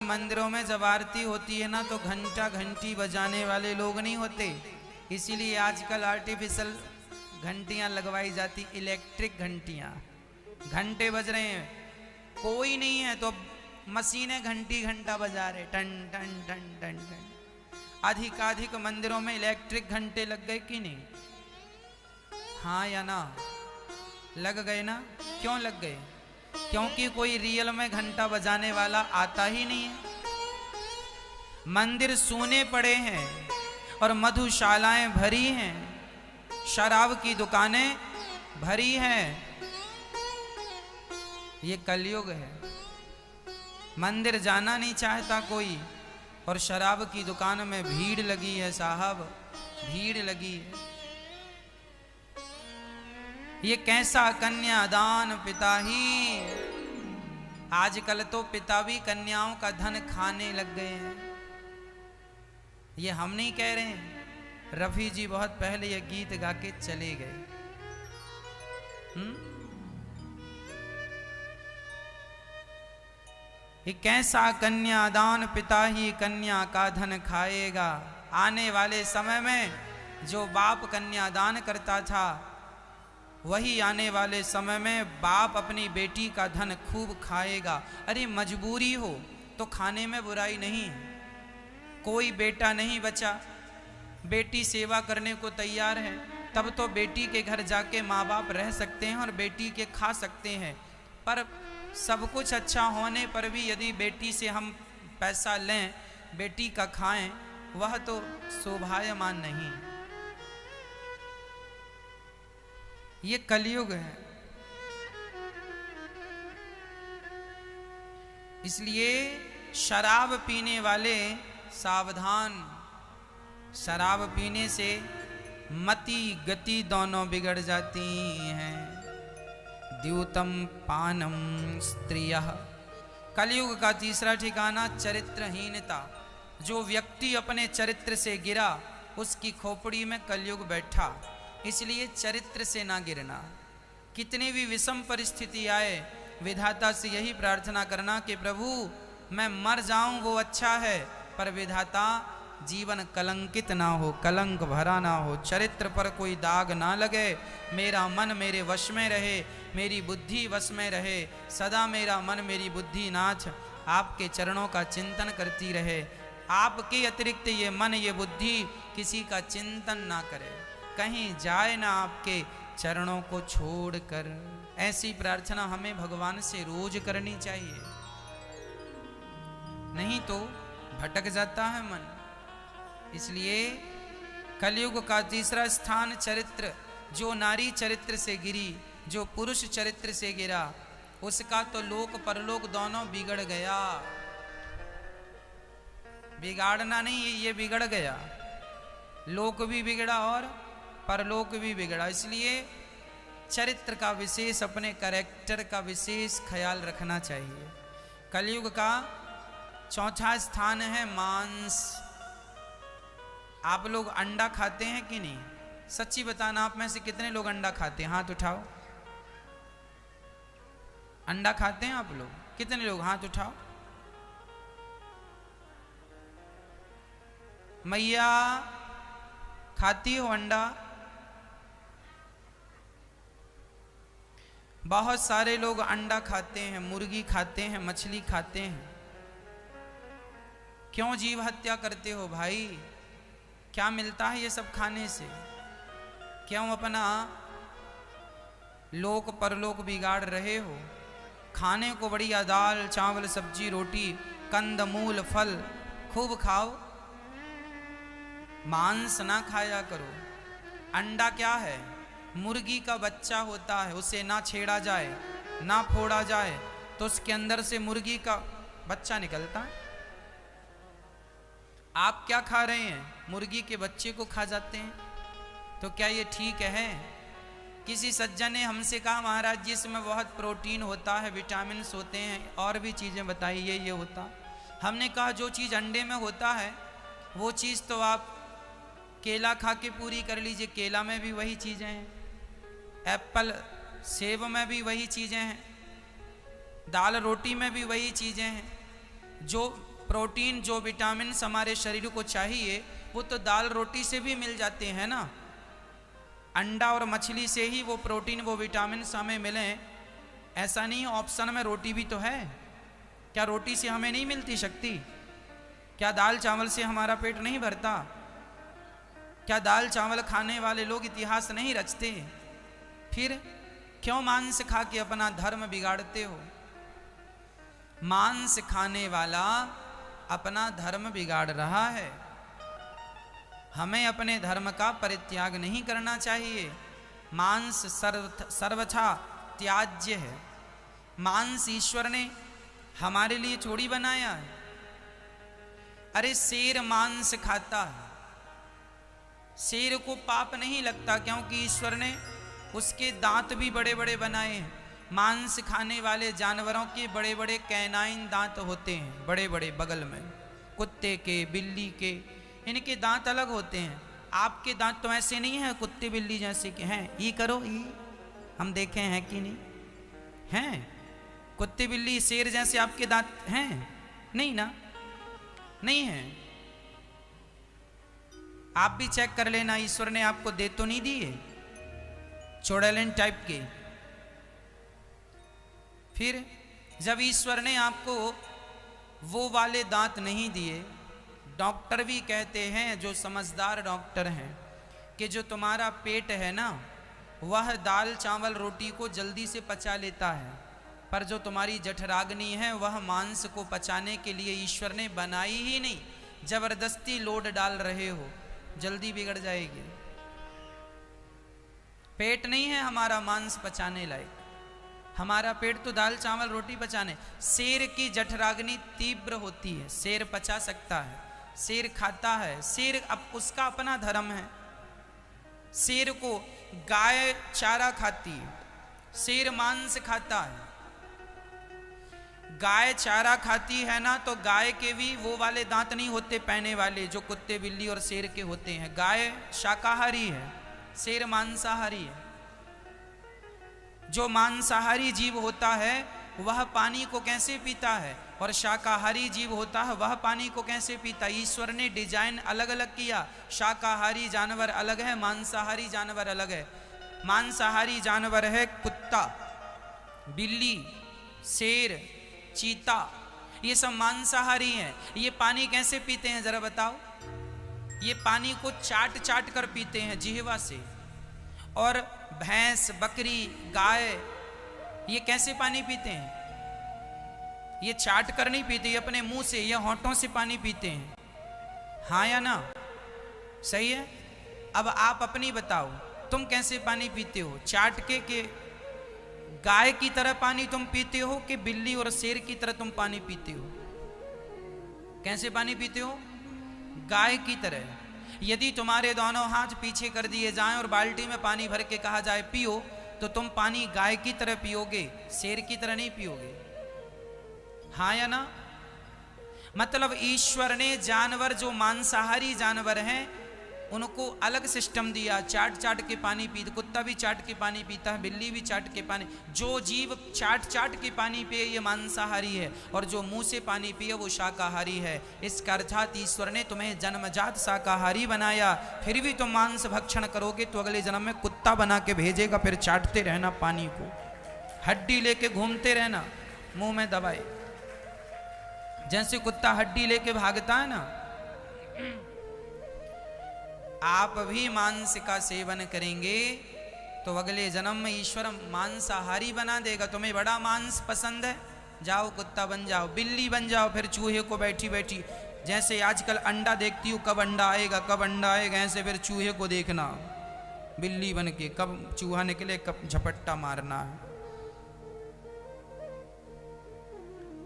मंदिरों में जब आरती होती है ना तो घंटा घंटी बजाने वाले लोग नहीं होते, इसीलिए आजकल आर्टिफिशियल घंटियां लगवाई जाती, इलेक्ट्रिक घंटियां। घंटे बज रहे हैं, कोई नहीं है तो मशीनें घंटी घंटा बजा रहे, टन टन टन टन टन। अधिकाधिक मंदिरों में इलेक्ट्रिक घंटे लग गए कि नहीं? हाँ या ना? लग गए ना? क्यों लग गए? क्योंकि कोई रियल में घंटा बजाने वाला आता ही नहीं है। मंदिर सूने पड़े हैं और मधुशालाएं भरी हैं, शराब की दुकानें भरी हैं। ये कलयुग है। मंदिर जाना नहीं चाहता कोई और शराब की दुकान में भीड़ लगी है साहब, भीड़ लगी है। ये कैसा कन्यादान पिता ही। आजकल तो पिता भी कन्याओं का धन खाने लग गए हैं। ये हम नहीं कह रहे हैं, रफी जी बहुत पहले ये गीत गा के चले गए। ये कैसा कन्यादान पिता ही कन्या का धन खाएगा। आने वाले समय में जो बाप कन्यादान करता था, वही आने वाले समय में बाप अपनी बेटी का धन खूब खाएगा। अरे मजबूरी हो तो खाने में बुराई नहीं। कोई बेटा नहीं बचा, बेटी सेवा करने को तैयार है, तब तो बेटी के घर जाके माँ बाप रह सकते हैं और बेटी के खा सकते हैं। पर सब कुछ अच्छा होने पर भी यदि बेटी से हम पैसा लें, बेटी का खाएं, वह तो शोभायमान नहीं। ये कलयुग है। इसलिए शराब पीने वाले सावधान। शराब पीने से मति गति दोनों बिगड़ जाती हैं। द्यूतम पानम स्त्रियः। कलयुग का तीसरा ठिकाना चरित्रहीनता। जो व्यक्ति अपने चरित्र से गिरा, उसकी खोपड़ी में कलयुग बैठा। इसलिए चरित्र से ना गिरना। कितनी भी विषम परिस्थिति आए, विधाता से यही प्रार्थना करना कि प्रभु मैं मर जाऊं वो अच्छा है, पर विधाता जीवन कलंकित ना हो, कलंक भरा ना हो, चरित्र पर कोई दाग ना लगे, मेरा मन मेरे वश में रहे, मेरी बुद्धि वश में रहे, सदा मेरा मन मेरी बुद्धि नाथ आपके चरणों का चिंतन करती रहे। आपके अतिरिक्त ये मन ये बुद्धि किसी का चिंतन ना करे, कहीं जाए ना आपके चरणों को छोड़कर। ऐसी प्रार्थना हमें भगवान से रोज करनी चाहिए, नहीं तो भटक जाता है मन। इसलिए कलयुग का तीसरा स्थान चरित्र। जो नारी चरित्र से गिरी, जो पुरुष चरित्र से गिरा, उसका तो लोक परलोक दोनों बिगड़ गया। बिगाड़ना नहीं, ये बिगड़ गया। लोक भी बिगड़ा और परलोक भी बिगड़ा। इसलिए चरित्र का विशेष, अपने कैरेक्टर का विशेष ख्याल रखना चाहिए। कलयुग का चौथा स्थान है मांस। आप लोग अंडा खाते हैं कि नहीं? सच्ची बताना, आप में से कितने लोग अंडा खाते हैं? हाथ उठाओ। अंडा खाते हैं आप लोग? कितने लोग? हाथ उठाओ। मैया खाती हो अंडा? बहुत सारे लोग अंडा खाते हैं, मुर्गी खाते हैं, मछली खाते हैं। क्यों जीव हत्या करते हो भाई? क्या मिलता है ये सब खाने से? क्यों अपना लोक परलोक बिगाड़ रहे हो? खाने को बढ़िया दाल चावल सब्जी रोटी कंद मूल फल खूब खाओ, मांस ना खाया करो। अंडा क्या है? मुर्गी का बच्चा होता है, उसे ना छेड़ा जाए ना फोड़ा जाए तो उसके अंदर से मुर्गी का बच्चा निकलता है। आप क्या खा रहे हैं? मुर्गी के बच्चे को खा जाते हैं। तो क्या ये ठीक है? किसी सज्जन ने हमसे कहा महाराज जी इसमें बहुत प्रोटीन होता है, विटामिन होते हैं, और भी चीज़ें बताई ये होता। हमने कहा जो चीज़ अंडे में होता है वो चीज़ तो आप केला खा के पूरी कर लीजिए, केला में भी वही चीज़ें हैं, एप्पल सेब में भी वही चीज़ें हैं, दाल रोटी में भी वही चीज़ें हैं। जो प्रोटीन जो विटामिन हमारे शरीर को चाहिए वो तो दाल रोटी से भी मिल जाते हैं ना। अंडा और मछली से ही वो प्रोटीन वो विटामिन हमें मिले, ऐसा नहीं ऑप्शन में रोटी भी तो है। क्या रोटी से हमें नहीं मिलती शक्ति? क्या दाल चावल से हमारा पेट नहीं भरता? क्या दाल चावल खाने वाले लोग इतिहास नहीं रचते? फिर क्यों मांस खा के अपना धर्म बिगाड़ते हो? मांस खाने वाला अपना धर्म बिगाड़ रहा है। हमें अपने धर्म का परित्याग नहीं करना चाहिए। मांस सर्वथा त्याज्य है। मांस ईश्वर ने हमारे लिए थोड़ी बनाया है। अरे शेर मांस खाता है, शेर को पाप नहीं लगता क्योंकि ईश्वर ने उसके दांत भी बड़े बड़े बनाए हैं। मांस खाने वाले जानवरों के बड़े बड़े कैनाइन दांत होते हैं, बड़े बड़े बगल में, कुत्ते के, बिल्ली के, इनके दांत अलग होते हैं। आपके दांत तो ऐसे नहीं है कुत्ते बिल्ली जैसे के हैं। ये करो, ये हम देखे हैं कि नहीं हैं? कुत्ते बिल्ली शेर जैसे आपके दांत हैं? नहीं ना, नहीं है। आप भी चेक कर लेना, ईश्वर ने आपको दे तो नहीं दिए चौड़ेलन टाइप के। फिर जब ईश्वर ने आपको वो वाले दांत नहीं दिए, डॉक्टर भी कहते हैं, जो समझदार डॉक्टर हैं, कि जो तुम्हारा पेट है ना वह दाल चावल रोटी को जल्दी से पचा लेता है, पर जो तुम्हारी जठराग्नि है वह मांस को पचाने के लिए ईश्वर ने बनाई ही नहीं। जबरदस्ती लोड डाल रहे हो, जल्दी बिगड़ जाएगी। पेट नहीं है हमारा मांस पचाने लायक, हमारा पेट तो दाल चावल रोटी पचाने। शेर की जठराग्नि तीव्र होती है, शेर पचा सकता है, शेर खाता है, शेर अब उसका अपना धर्म है। शेर को गाय चारा खाती है, शेर मांस खाता है। गाय चारा खाती है ना, तो गाय के भी वो वाले दांत नहीं होते पहने वाले जो कुत्ते बिल्ली और शेर के होते हैं। गाय शाकाहारी है, शेर मांसाहारी है। जो मांसाहारी जीव होता है वह पानी को कैसे पीता है, और शाकाहारी जीव होता है वह पानी को कैसे पीता है? ईश्वर ने डिजाइन अलग अलग किया। शाकाहारी जानवर अलग है, मांसाहारी जानवर अलग है। मांसाहारी जानवर है कुत्ता, बिल्ली, शेर, चीता, ये सब मांसाहारी हैं। ये पानी कैसे पीते हैं जरा बताओ? ये पानी को चाट चाट कर पीते हैं जिह्वा से। और भैंस, बकरी, गाय, ये कैसे पानी पीते हैं? ये चाट कर नहीं पीते, ये अपने मुंह से या होंठों से पानी पीते हैं। हाँ या ना? सही है। अब आप अपनी बताओ, तुम कैसे पानी पीते हो? चाट के गाय की तरह पानी तुम पीते हो कि बिल्ली और शेर की तरह तुम पानी पीते हो? कैसे पानी पीते हो? गाय की तरह। यदि तुम्हारे दोनों हाथ पीछे कर दिए जाएं और बाल्टी में पानी भर के कहा जाए पियो, तो तुम पानी गाय की तरह पियोगे, शेर की तरह नहीं पियोगे। हाँ या ना? मतलब ईश्वर ने जानवर जो मांसाहारी जानवर हैं उनको अलग सिस्टम दिया, चाट चाट के पानी पीते। कुत्ता भी चाट के पानी पीता है, बिल्ली भी चाट के पानी। जो जीव चाट चाट के पानी पिए ये मांसाहारी है, और जो मुंह से पानी पिए वो शाकाहारी है। इसका अर्थात ईश्वर ने तुम्हें जन्मजात शाकाहारी बनाया, फिर भी तुम मांस भक्षण करोगे तो अगले जन्म में कुत्ता बना के भेजेगा। फिर चाटते रहना पानी को, हड्डी लेके घूमते रहना मुंह में दबाए, जैसे कुत्ता हड्डी लेके भागता है ना। आप भी मांस का सेवन करेंगे तो अगले जन्म में ईश्वर मांसाहारी बना देगा। तुम्हें बड़ा मांस पसंद है, जाओ कुत्ता बन जाओ, बिल्ली बन जाओ, फिर चूहे को बैठी बैठी, जैसे आजकल अंडा देखती हूँ, कब अंडा आएगा कब अंडा आएगा, ऐसे फिर चूहे को देखना बिल्ली बन के, कब चूहा निकले कब झपट्टा मारना है।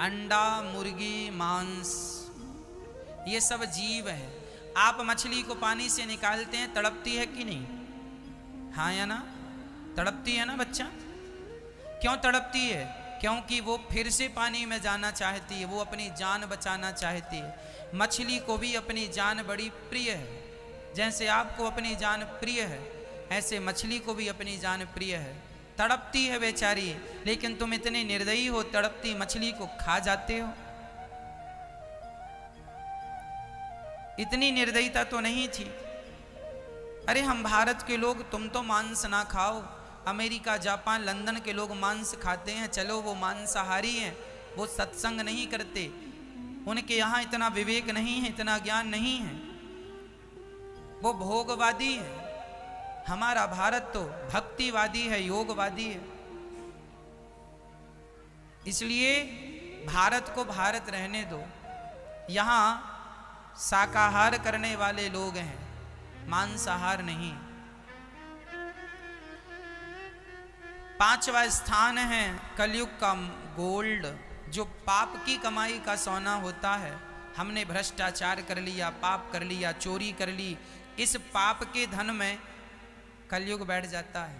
अंडा, मुर्गी, मांस, ये सब जीव है। आप मछली को पानी से निकालते हैं, तड़पती है कि नहीं? हाँ या ना? तड़पती है ना बच्चा? क्यों तड़पती है? क्योंकि वो फिर से पानी में जाना चाहती है, वो अपनी जान बचाना चाहती है। मछली को भी अपनी जान बड़ी प्रिय है। जैसे आपको अपनी जान प्रिय है, ऐसे मछली को भी अपनी जान प्रिय है। तड़पती है बेचारी, लेकिन तुम इतने निर्दयी हो, तड़पती मछली को खा जाते हो। इतनी निर्दयता तो नहीं थी। अरे हम भारत के लोग, तुम तो मांस ना खाओ, अमेरिका, जापान, लंदन के लोग मांस खाते हैं, चलो वो मांसाहारी हैं, वो सत्संग नहीं करते, उनके यहाँ इतना विवेक नहीं है, इतना ज्ञान नहीं है, वो भोगवादी है। हमारा भारत तो भक्तिवादी है, योगवादी है। इसलिए भारत को भारत रहने दो। यहाँ शाकाहार करने वाले लोग हैं, मांसाहार नहीं। 5वां स्थान है कलयुग का गोल्ड, जो पाप की कमाई का सोना होता है। हमने भ्रष्टाचार कर लिया, पाप कर लिया, चोरी कर ली, इस पाप के धन में कलयुग बैठ जाता है।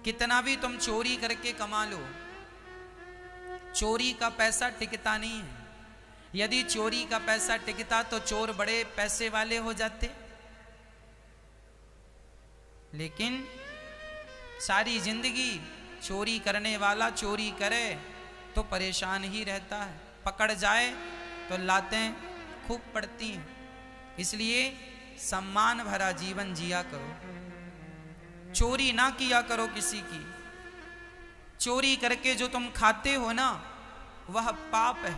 कितना भी तुम चोरी करके कमा लो, चोरी का पैसा टिकता नहीं है। यदि चोरी का पैसा टिकता तो चोर बड़े पैसे वाले हो जाते। लेकिन सारी जिंदगी चोरी करने वाला चोरी करे तो परेशान ही रहता है, पकड़ जाए तो लातें खूब पड़ती हैं। इसलिए सम्मान भरा जीवन जिया करो, चोरी ना किया करो किसी की। चोरी करके जो तुम खाते हो ना, वह पाप है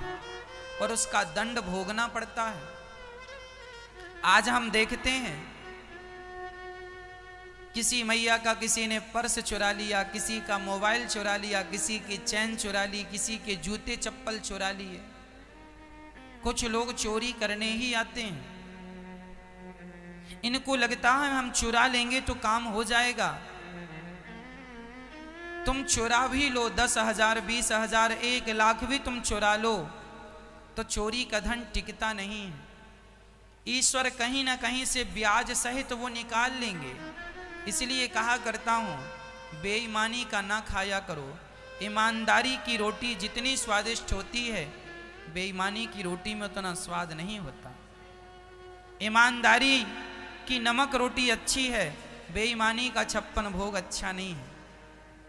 और उसका दंड भोगना पड़ता है। आज हम देखते हैं किसी मैया का किसी ने पर्स चुरा लिया, किसी का मोबाइल चुरा लिया, किसी की चैन चुरा ली, किसी के जूते चप्पल चुरा लिए। कुछ लोग चोरी करने ही आते हैं, इनको लगता है हम चुरा लेंगे तो काम हो जाएगा। तुम चुरा भी लो 10,000, 20,000, 1 लाख भी तुम चुरा लो तो चोरी का धन टिकता नहीं है। ईश्वर कहीं ना कहीं से ब्याज सहित वो निकाल लेंगे। इसलिए कहा करता हूं, बेईमानी का ना खाया करो। ईमानदारी की रोटी जितनी स्वादिष्ट होती है, बेईमानी की रोटी में उतना स्वाद नहीं होता। ईमानदारी की नमक रोटी अच्छी है, बेईमानी का 56 भोग अच्छा नहीं है।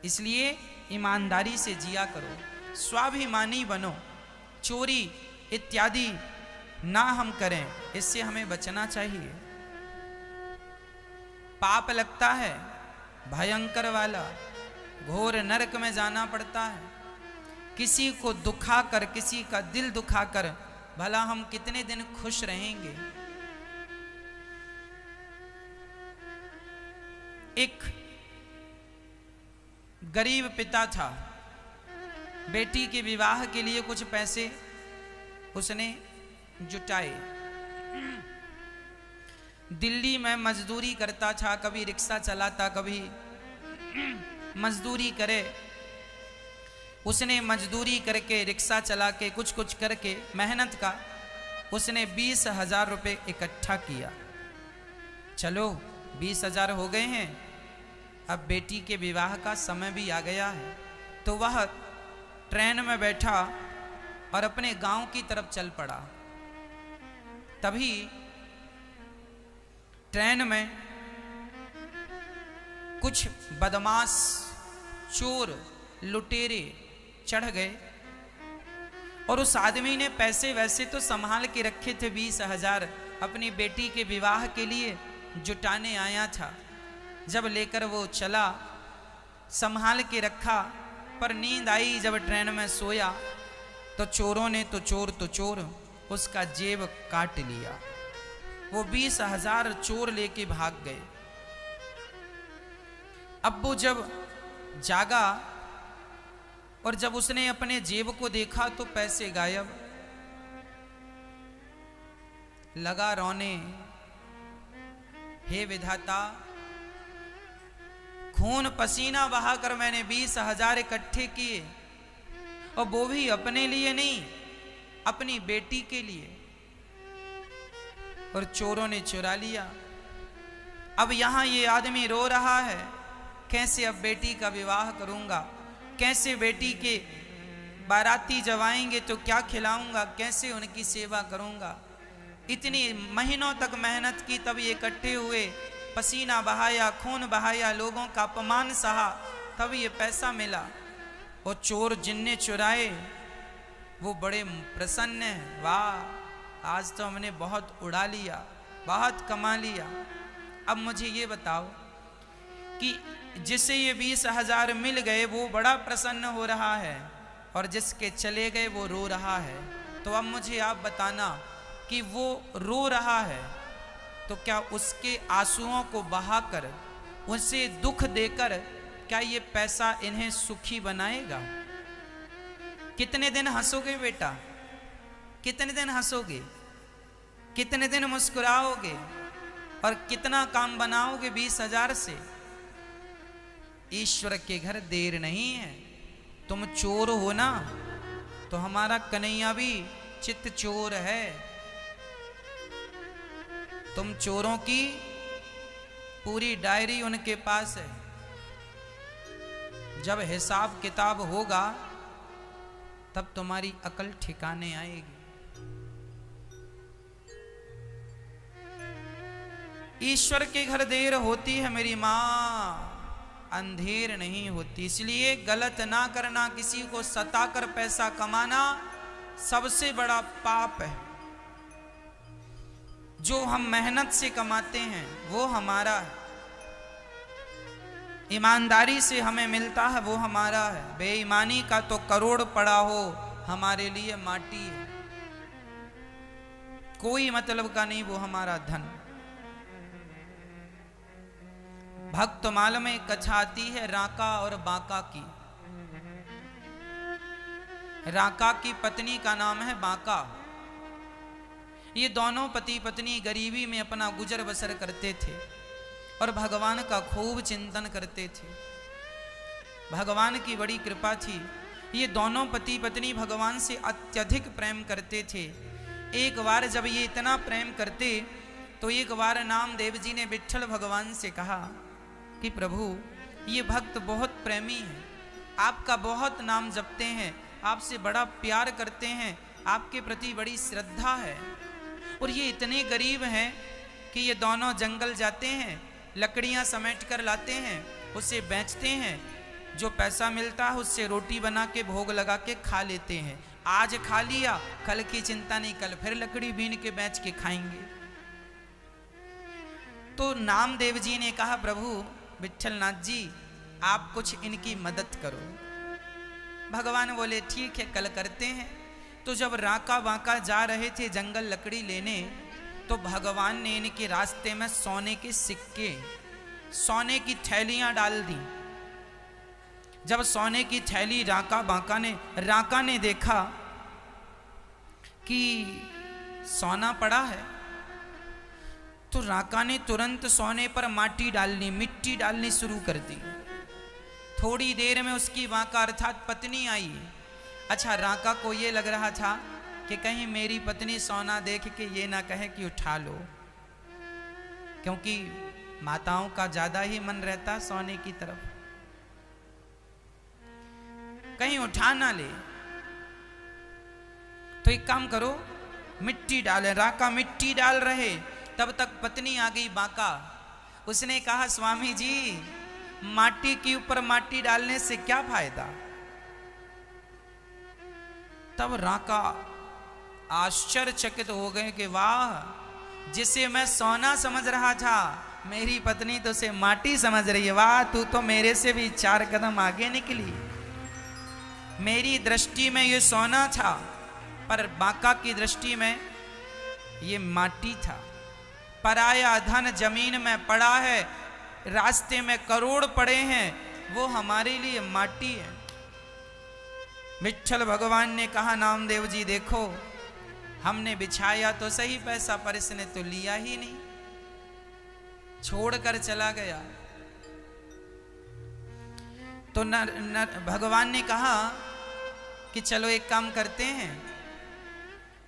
इसलिए ईमानदारी से जिया करो, स्वाभिमानी बनो। चोरी इत्यादि ना हम करें, इससे हमें बचना चाहिए। पाप लगता है भयंकर वाला, घोर नरक में जाना पड़ता है। किसी को दुखा कर, किसी का दिल दुखा कर भला हम कितने दिन खुश रहेंगे। एक गरीब पिता था, बेटी के विवाह के लिए कुछ पैसे उसने जुटाए। दिल्ली में मजदूरी करता था, कभी रिक्शा चलाता, कभी मजदूरी करे। उसने मजदूरी करके, रिक्शा चला के, कुछ कुछ करके मेहनत का उसने 20,000 रुपये इकट्ठा किया। चलो 20,000 हो गए हैं, अब बेटी के विवाह का समय भी आ गया है। तो वह ट्रेन में बैठा और अपने गांव की तरफ चल पड़ा। तभी ट्रेन में कुछ बदमाश, चोर, लुटेरे चढ़ गए और उस आदमी ने पैसे वैसे तो संभाल के रखे थे, 20,000 अपनी बेटी के विवाह के लिए जुटाने आया था। जब लेकर वो चला, संभाल के रखा, पर नींद आई जब ट्रेन में सोया तो चोरों ने तो चोर उसका जेब काट लिया। वो 20,000 चोर लेके भाग गए। अब वो जब जागा और जब उसने अपने जेब को देखा तो पैसे गायब। लगा रोने, हे विधाता, खून पसीना बहाकर मैंने 20,000 इकट्ठे किए और वो भी अपने लिए नहीं, अपनी बेटी के लिए, और चोरों ने चुरा लिया। अब यहां ये आदमी रो रहा है, कैसे अब बेटी का विवाह करूंगा, कैसे बेटी के बाराती जब आएंगे तो क्या खिलाऊंगा, कैसे उनकी सेवा करूंगा। इतनी महीनों तक मेहनत की, तब ये इकट्ठे हुए, पसीना बहाया, खून बहाया, लोगों का अपमान सहा, तब ये पैसा मिला। और चोर जिनने चुराए वो बड़े प्रसन्न हैं, वाह आज तो हमने बहुत उड़ा लिया, बहुत कमा लिया। अब मुझे ये बताओ कि जिसे ये 20,000 मिल गए वो बड़ा प्रसन्न हो रहा है और जिसके चले गए वो रो रहा है। तो अब मुझे आप बताना कि वो रो रहा है तो क्या उसके आंसुओं को बहाकर, उसे दुख देकर क्या ये पैसा इन्हें सुखी बनाएगा? कितने दिन हंसोगे बेटा, कितने दिन हंसोगे, कितने दिन मुस्कुराओगे और कितना काम बनाओगे 20,000 से? ईश्वर के घर देर नहीं है। तुम चोर हो ना, तो हमारा कन्हैया भी चित्त चोर है। तुम चोरों की पूरी डायरी उनके पास है। जब हिसाब किताब होगा तब तुम्हारी अकल ठिकाने आएगी। ईश्वर के घर देर होती है मेरी मां, अंधेर नहीं होती। इसलिए गलत ना करना, किसी को सताकर पैसा कमाना सबसे बड़ा पाप है। जो हम मेहनत से कमाते हैं वो हमारा है, ईमानदारी से हमें मिलता है वो हमारा है। बेईमानी का तो करोड़ पड़ा हो हमारे लिए माटी है, कोई मतलब का नहीं वो हमारा धन। भक्तमाल में कथा आती है राका और बांका की। राका की पत्नी का नाम है बांका। ये दोनों पति पत्नी गरीबी में अपना गुजर बसर करते थे और भगवान का खूब चिंतन करते थे। भगवान की बड़ी कृपा थी। ये दोनों पति पत्नी भगवान से अत्यधिक प्रेम करते थे। एक बार जब ये इतना प्रेम करते तो एक बार नामदेव जी ने विट्ठल भगवान से कहा कि प्रभु ये भक्त बहुत प्रेमी है, आपका बहुत नाम जपते हैं, आपसे बड़ा प्यार करते हैं, आपके प्रति बड़ी श्रद्धा है, और ये इतने गरीब हैं कि ये दोनों जंगल जाते हैं, लकड़ियां समेट कर लाते हैं, उसे बेचते हैं, जो पैसा मिलता है उससे रोटी बना के भोग लगा के खा लेते हैं। आज खा लिया, कल की चिंता नहीं, कल फिर लकड़ी बीन के बेच के खाएंगे। तो नामदेव जी ने कहा प्रभु विट्ठलनाथ जी आप कुछ इनकी मदद करो। भगवान बोले ठीक है कल करते हैं। तो जब राका बांका जा रहे थे जंगल लकड़ी लेने तो भगवान ने इनके रास्ते में सोने के सिक्के, सोने की थैलियां डाल दी। जब सोने की थैली राका ने देखा कि सोना पड़ा है तो राका ने तुरंत सोने पर मिट्टी डालनी शुरू कर दी। थोड़ी देर में उसकी बांका अर्थात पत्नी आई। अच्छा राका को ये लग रहा था कि कहीं मेरी पत्नी सोना देख के ये ना कहे कि उठा लो, क्योंकि माताओं का ज्यादा ही मन रहता सोने की तरफ, कहीं उठा ना ले। तो एक काम करो मिट्टी डाले। राका मिट्टी डाल रहे तब तक पत्नी आ गई बांका। उसने कहा स्वामी जी माटी के ऊपर माटी डालने से क्या फायदा? तब राका आश्चर्यचकित हो गए कि वाह, जिसे मैं सोना समझ रहा था मेरी पत्नी तो उसे माटी समझ रही है। वाह तू तो मेरे से भी 4 कदम आगे निकली। मेरी दृष्टि में ये सोना था पर बांका की दृष्टि में ये माटी था। पराया धन जमीन में पड़ा है, रास्ते में करोड़ पड़े हैं, वो हमारे लिए माटी है। विट्ठल भगवान ने कहा नामदेव जी देखो हमने बिछाया तो सही पैसा पर इसने तो लिया ही नहीं, छोड़कर चला गया। तो भगवान ने कहा कि चलो एक काम करते हैं,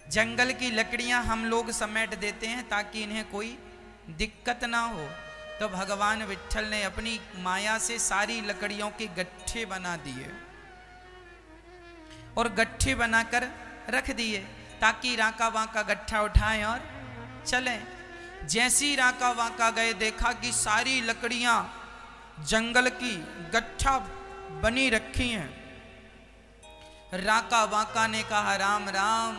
जंगल की लकड़ियां हम लोग समेट देते हैं ताकि इन्हें कोई दिक्कत ना हो। तो भगवान विट्ठल ने अपनी माया से सारी लकड़ियों के गट्ठे बना दिए और गट्ठे बनाकर रख दिए ताकि राका वाका गट्ठा उठाएं और चलें। जैसी राका वाका गए देखा कि सारी लकड़ियां जंगल की गट्ठा बनी रखी हैं। राका वाका ने कहा राम राम।